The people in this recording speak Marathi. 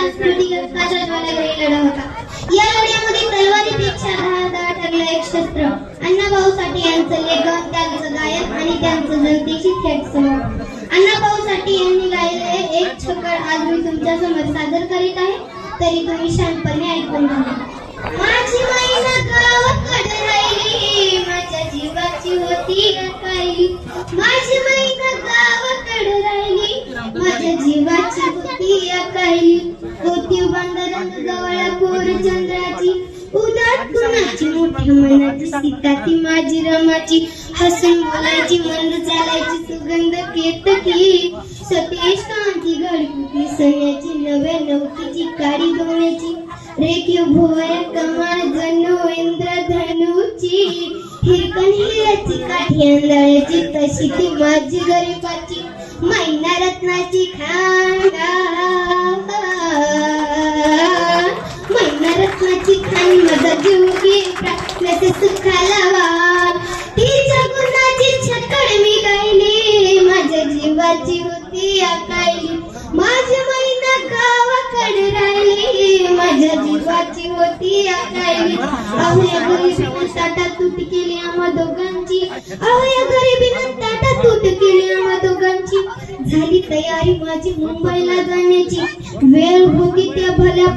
सांस्कृतिक काशाच्या लढा होता. या लढ्यामध्ये तलवारीपेक्षा धारदार ठरलं एक शस्त्र. अण्णाभाऊ साठे यांचं लेखन, त्यांचं गायन आणि त्यांचं जनतेशी थेट संवाद. अण्णाभाऊ साठे यांनी गायलेले एक छकड आज मी तुमच्या समोर सादर करीत आहे, तरी तुम्ही शांतपणे ऐकून घ्या. माझी मैना गावाकडे राहिली, माझ्या जीवाची होती अकाली. माझी मैना गावाकडे राहिली, माझ्या जीवाची होती अकाली. होती बंदरात गवळा कोर चंद्राची, उदात कुणाची मोठ्या मनाची. सीता ती माझी रमाची, हसून बोलायची, मंद चालायची, सुगंध केतकी. सतेज कांती घडकुटी सोन्याची, नव्या नवतीची काळी दोण्याची. रेखीव भुवया कमाळ जणू इंद्रधनुची. हिरकण हिऱ्याची काठी अंधाळ्याची, तशी ती माझी गरिबाची मैना रत्नाची खान. मैना रत्नाची खान, माझा जीव घेतला सुखाला वाट. तिच्या गुणाची छकड मी गायली, माझ्या जीवाची होती अकाली. माझी मैना गावाकडे राहिली, माझ्या जीवाची होती अकाली. अहो या गरिबीनं ताटा तूट केली आम्हा दोघांची. अहो या गरिबीनं ताटा तूट केली आम्हा दोघांची. झाली तयारी माझी मुंबईला जाण्याची. वेळ होती त्या भल्या